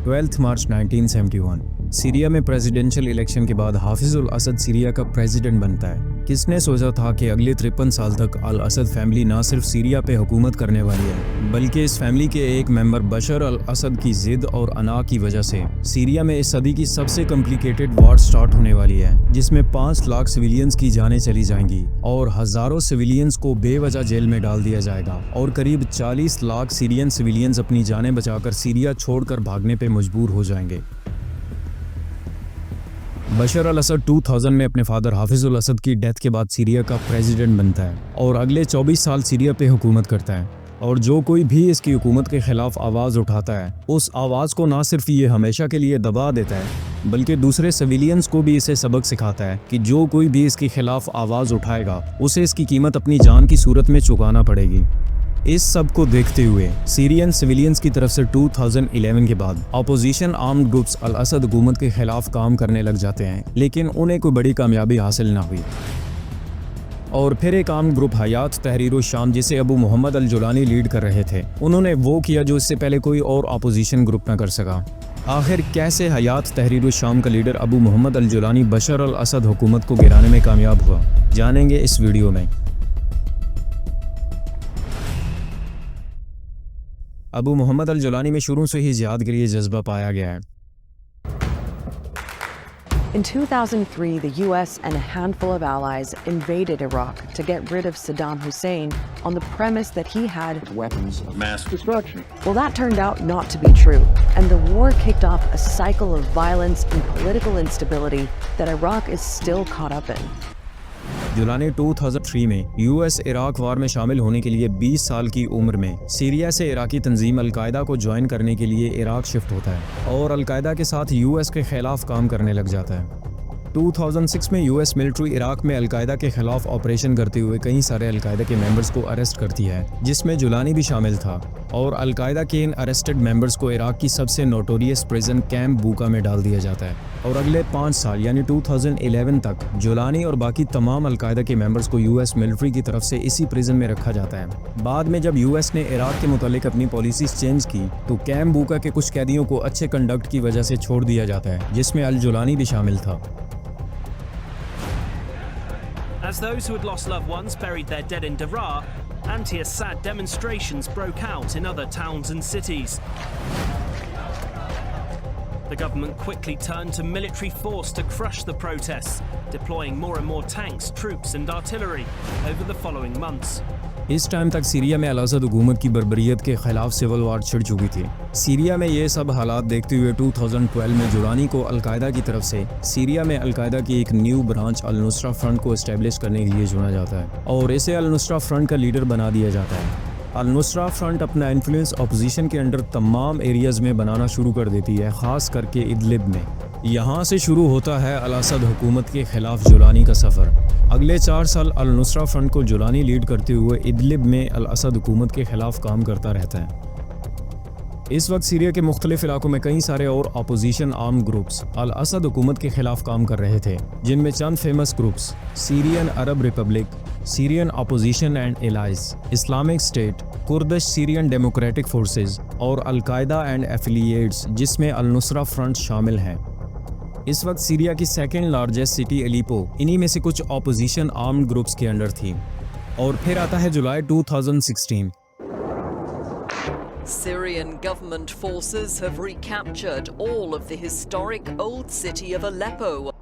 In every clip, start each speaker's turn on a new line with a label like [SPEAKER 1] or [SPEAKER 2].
[SPEAKER 1] 12 मार्च 1971 Syria में presidential election के बाद हाफिजुल असद सीरिया का प्रेसिडेंट बनता है। किसने सोचा था कि अगले 53 साल तक अल असद फैमिली ना सिर्फ सीरिया पे हुकूमत करने वाली है, बल्कि इस फैमिली के एक मेंबर बशर अल असद की जिद और अना की वजह से सीरिया में इस सदी की सबसे कॉम्प्लिकेटेड वॉर स्टार्ट होने वाली है, जिसमें 5 लाख सिविलियंस की जानें चली जाएंगी और हजारों सिविलियंस को बेवजह जेल में डाल दिया जाएगा और करीब 40 लाख सीरियन सिविलियंस अपनी जानें बचाकर सीरिया छोड़कर भागने पे मजबूर हो जाएंगे। बशर अल असद 2000 में अपने फादर हाफिजुल असद की डेथ के बाद सीरिया का प्रेसिडेंट बनता है और अगले 24 साल सीरिया पे हुकूमत करता है। और जो कोई भी इसकी हुकूमत के खिलाफ आवाज़ उठाता है, उस आवाज़ को ना सिर्फ ये हमेशा के लिए दबा देता है, बल्कि दूसरे सिविलियंस को भी इसे सबक सिखाता है कि जो कोई भी इसके खिलाफ आवाज़ उठाएगा उसे इसकी कीमत अपनी जान की सूरत में चुकाना पड़ेगी। इस सब को देखते हुए सीरियन सिविलियंस की तरफ से 2011 के बाद opposition armed groups al Assad हुकूमत के खिलाफ काम करने लग जाते हैं, लेकिन उन्हें कोई बड़ी कामयाबी हासिल ना हुई। और फिर एक आर्म्ड ग्रुप हयात तहरीर शाम, जिसे अबू मोहम्मद अल जुलानी लीड कर रहे थे, उन्होंने वो किया जो इससे पहले कोई और अपोजिशन ग्रुप ना कर सका। आखिर कैसे हयात तहरीर शाम का लीडर अबू मोहम्मद अल जुलानी बशर अल असद हुकूमत को गिराने में कामयाब हुआ, जानेंगे इस वीडियो में। अबू मोहम्मद अल जुलानी में शुरू से ही जिहाद के लिए जज्बा पाया गया है।
[SPEAKER 2] In 2003, the US and a handful of allies invaded Iraq to get rid of Saddam Hussein on the premise that he had
[SPEAKER 3] weapons of mass destruction.
[SPEAKER 2] Well, that turned out not to be true, and the war kicked off a cycle of violence and political instability that Iraq is still caught up in.
[SPEAKER 1] Jolani 2003 में US Iraq वार में शामिल होने के लिए 20 साल की उम्र में सीरिया से इराकी तंजीम अलकायदा को ज्वाइन करने के लिए इराक शिफ्ट होता है और अलकायदा के साथ यूएस के खिलाफ काम करने लग जाता है। 2006 में यूएस मिलिट्री इराक में अलकायदा के खिलाफ ऑपरेशन करते हुए कई सारे अलकायदा के मेंबर्स को अरेस्ट करती है, जिसमें जुलानी भी शामिल था, और अलकायदा के इन अरेस्टेड मेंबर्स को इराक की सबसे नोटोरियस प्रिजन कैंप बूका में डाल दिया जाता है। और अगले 5 साल यानी 2011 तक जुलानी और बाकी तमाम अलकायदा के मेंबर्स को यूएस मिलिट्री की तरफ से इसी प्रिजन में रखा जाता है। बाद में जब यूएस ने इराक के मुतालिक अपनी पॉलिसीज चेंज की तो कैंप बूका के कुछ कैदियों को अच्छे कंडक्ट की वजह से छोड़ दिया जाता है, जिसमें अल जुलानी भी शामिल था।
[SPEAKER 4] As those who had lost loved ones buried their dead in Daraa, anti-Assad demonstrations broke out in other towns and cities. The government quickly turned to military force to crush the protests, deploying more and more tanks, troops and artillery over the following months.
[SPEAKER 1] इस time तक Syria में अल Assad हुकूमत की बर्बरियत के खिलाफ civil वार छिड़ चुकी थी। सीरिया में ये सब हालात देखते हुए 2012 में जुलानी को अलकायदा की तरफ से सीरिया में अलकायदा की एक न्यू ब्रांच अल नुसरा फ्रंट को एस्टेब्लिश करने के लिए चुना जाता है और इसे अल नुसरा फ्रंट का लीडर बना दिया जाता है। अल नुसरा फ्रंट अपना इन्फ्लुएंस अपोजिशन के अंडर तमाम एरियाज में बनाना शुरू कर देती है, खास करके इदलिब में। यहाँ से शुरू होता है अल असद हुकूमत के खिलाफ जुलानी का सफ़र। अगले 4 साल अल नुसरा फ्रंट को जुलानी लीड करते हुए इदलिब में अल असद हुकूमत के खिलाफ काम करता रहता है। इस वक्त सीरिया के मुख्तलिफ इलाकों में कई सारे और opposition arm groups al Assad हुकूमत के खिलाफ काम कर रहे थे, जिनमें चंद famous groups Syrian Arab Republic, Syrian opposition and allies, Islamic State, Kurdish Syrian Democratic Forces और अलकायदा एंड एफिलिएट्स, जिसमें अल नुसरा फ्रंट शामिल हैं। इस वक्त सीरिया की सेकेंड लार्जेस्ट सिटी अलीपो इन्हीं में से कुछ अपोजिशन आर्म्ड ग्रुप्स के अंडर थी। और फिर आता है जुलाई 2016।
[SPEAKER 5] Syrian government forces have recaptured all of the historic old city of Aleppo.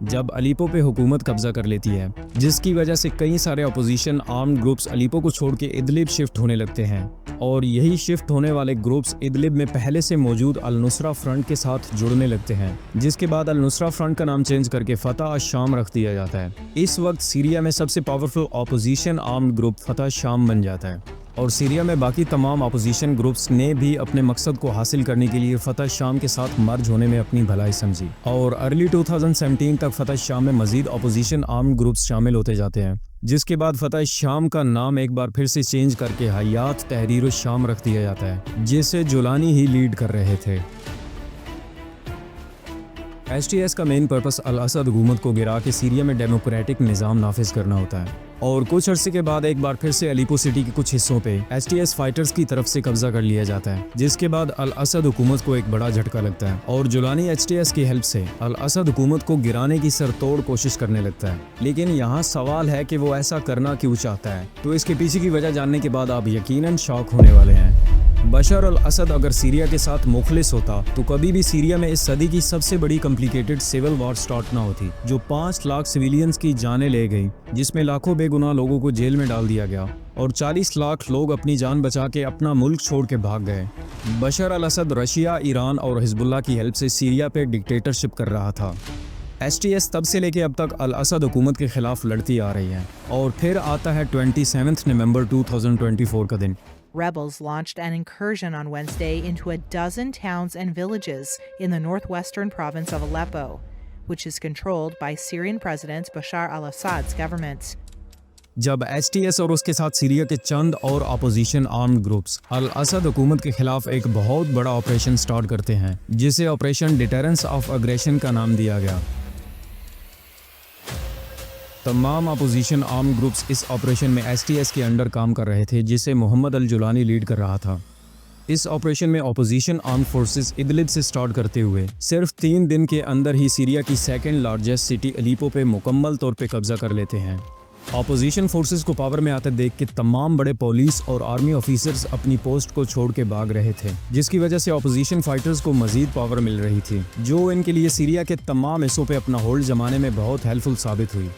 [SPEAKER 1] जब अलीपो पे हुकूमत कब्जा कर लेती है, जिसकी वजह से कई सारे अपोजिशन आर्म्ड ग्रुप्स अलीपो को छोड़ के इदलिब शिफ्ट होने लगते हैं और यही शिफ्ट होने वाले ग्रुप्स इदलिब में पहले से मौजूद अल नुसरा फ्रंट के साथ जुड़ने लगते हैं, जिसके बाद अल नुसरा फ्रंट का नाम चेंज करके फतह अश-शाम रख दिया जाता है। इस वक्त सीरिया में सबसे पावरफुल अपोजिशन आर्म्ड ग्रुप फतह अश-शाम बन जाता है और सीरिया में बाकी तमाम अपोजिशन ग्रुप्स ने भी अपने मकसद को हासिल करने के लिए फतह शाम के साथ मर्ज होने में अपनी भलाई समझी और अर्ली 2017 तक फतह शाम में मजीद अपोजिशन आर्म्ड ग्रुप्स शामिल होते जाते हैं, जिसके बाद फतह शाम का नाम एक बार फिर से चेंज करके हयात तहरीर शाम रख दिया जाता है, जिसे जुलानी ही लीड कर रहे थे। STS का मेन पर्पस अल असद हुकूमत को गिरा के सीरिया में डेमोक्रेटिक निज़ाम नाफिज करना होता है और कुछ अरसे के बाद एक बार फिर से अलीपो सिटी के कुछ हिस्सों पे STS फाइटर्स की तरफ से कब्जा कर लिया जाता है, जिसके बाद अल असद हुकूमत को एक बड़ा झटका लगता है और जुलानी STS की हेल्प से अल असद हुकूमत को गिराने की सरतोड़ कोशिश करने लगता है। लेकिन यहाँ सवाल है कि वो ऐसा करना क्यों चाहता है, तो इसके पीछे की वजह जानने के बाद आप यकीनन शॉक होने वाले हैं। बशर अल असद अगर सीरिया के साथ मुखलिस होता तो कभी भी सीरिया में इस सदी की सबसे बड़ी कॉम्प्लिकेटेड सिविल वॉर स्टार्ट ना होती, जो 5 लाख सिविलियंस की जानें ले गई, जिसमें लाखों बेगुनाह लोगों को जेल में डाल दिया गया और 40 लाख लोग अपनी जान बचा के अपना मुल्क छोड़ के भाग गए। बशर अल असद रशिया, ईरान और हिजबुल्लाह की हेल्प से सीरिया पे डिक्टेटरशिप कर रहा था। STS तब से लेके अब तक अल असद हुकूमत के खिलाफ लड़ती आ रही है और फिर आता है 27 नवंबर 2024 का दिन।
[SPEAKER 6] Rebels launched an incursion on Wednesday into a dozen towns and villages in the northwestern province of Aleppo, which is controlled by Syrian President Bashar al-Assad's government.
[SPEAKER 1] जब STS और उसके साथ सीरिया के चंद और opposition armed groups al Assad हुकूमत के खिलाफ एक बहुत बड़ा ऑपरेशन स्टार्ट करते हैं, जिसे ऑपरेशन डिटरेंस ऑफ अग्रेशन का नाम दिया गया। तमाम अपोजिशन आर्म ग्रुप्स इस ऑपरेशन में STS के अंडर काम कर रहे थे, जिसे मोहम्मद अल जुलानी लीड कर रहा था। इस ऑपरेशन में अपोजिशन आर्म फोर्सेस इदलिब से स्टार्ट करते हुए सिर्फ 3 दिन के अंदर ही सीरिया की सेकंड लार्जेस्ट सिटी अलीपो पे मुकम्मल तौर पे कब्जा कर लेते हैं। अपोजिशन फोर्सेस को पावर में आते देख के तमाम बड़े पुलिस और आर्मी ऑफिसर्स अपनी पोस्ट को छोड़ के भाग रहे थे, जिसकी वजह से अपोजिशन फाइटर्स को मजीद पावर मिल रही थी, जो इनके लिए सीरिया के तमाम हिस्सों पे अपना होल्ड जमाने में बहुत हेल्पफुल साबित हुई।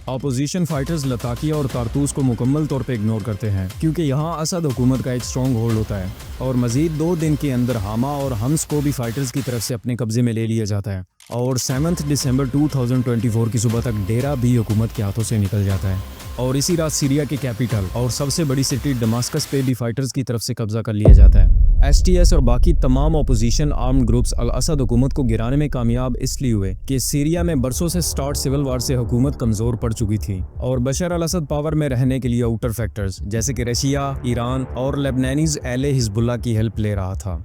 [SPEAKER 1] अपोजिशन फाइटर्स लताकिया और तारतूस को मुकम्मल तौर पे इग्नोर करते हैं, क्योंकि यहाँ असद हुकूमत का एक स्ट्रॉन्ग होल्ड होता है और मजीद 2 दिन के अंदर हामा और हम्स को भी फाइटर्स की तरफ से अपने कब्जे में ले लिया जाता है और 7 दिसंबर 2024 की सुबह तक डेरा भी हुकूमत के हाथों से निकल जाता है और इसी रात सीरिया के कैपिटल और सबसे बड़ी सिटी दमास्कस पे भी फाइटर्स की तरफ से कब्जा कर लिया जाता है। STS और बाकी तमाम opposition armed groups al Assad हुकूमत को गिराने में कामयाब इसलिए हुए कि सीरिया में बरसों से स्टार्ट सिविल वार से हुकूमत कमज़ोर पड़ चुकी थी और बशर अल असद पावर में रहने के लिए आउटर फैक्टर्स जैसे कि रशिया, ईरान और लेबनानीज एले हिजबुल्लाह की हेल्प ले रहा था।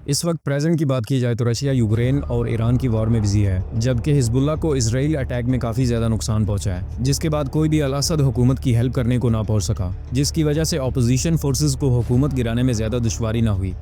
[SPEAKER 1] इस वक्त प्रेजेंट की बात की जाए तो रशिया यूक्रेन और ईरान की वॉर में बिजी है, जबकि हिजबुल्लाह को इजराइल अटैक में काफ़ी ज़्यादा नुकसान पहुंचा है, जिसके बाद कोई भी अल असद हुकूमत की हेल्प करने को ना पहुंच सका, जिसकी वजह से अपोजिशन फोर्सेस को हुकूमत गिराने में ज़्यादा दुश्वारी ना हुई।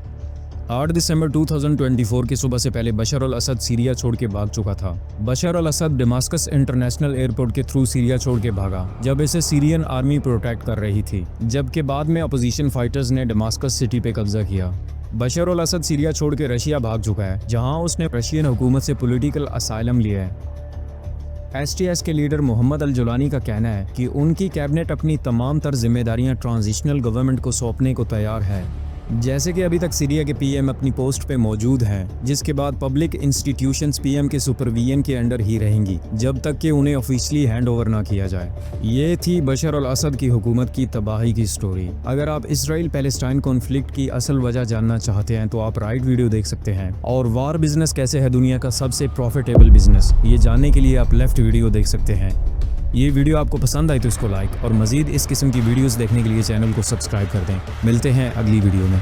[SPEAKER 1] 8 दिसंबर 2024 की सुबह से पहले बशर अल असद सीरिया छोड़ के भाग चुका था। बशर अल असद दमास्कस इंटरनेशनल एयरपोर्ट के थ्रू सीरिया छोड़ के भागा, जब इसे सीरियन आर्मी प्रोटेक्ट कर रही थी, जबकि बाद में अपोजिशन फाइटर्स ने दमास्कस सिटी पे कब्जा किया। बशर अल असद सीरिया छोड़ के रशिया भाग चुका है, जहां उसने रशियन हुकूमत से पॉलिटिकल असाइलम लिया है। STS के लीडर मोहम्मद अल जुलानी का कहना है कि उनकी कैबिनेट अपनी तमाम तर जिम्मेदारियां ट्रांजिशनल गवर्नमेंट को सौंपने को तैयार है, जैसे कि अभी तक सीरिया के PM अपनी पोस्ट पे मौजूद हैं, जिसके बाद पब्लिक इंस्टीट्यूशंस PM के सुपरविजन के अंडर ही रहेंगी जब तक कि उन्हें ऑफिशियली हैंड ओवर ना किया जाए। ये थी बशर अल असद की हुकूमत की तबाही की स्टोरी। अगर आप इसराइल पैलेस्टाइन कॉन्फ्लिक्ट की असल वजह जानना चाहते हैं तो आप राइट वीडियो देख सकते हैं, और वार बिजनेस कैसे है दुनिया का सबसे प्रॉफिटेबल बिजनेस, ये जानने के लिए आप लेफ्ट वीडियो देख सकते हैं। ये वीडियो आपको पसंद आई तो इसको लाइक और मज़ीद इस किस्म की वीडियोस देखने के लिए चैनल को सब्सक्राइब कर दें। मिलते हैं अगली वीडियो में।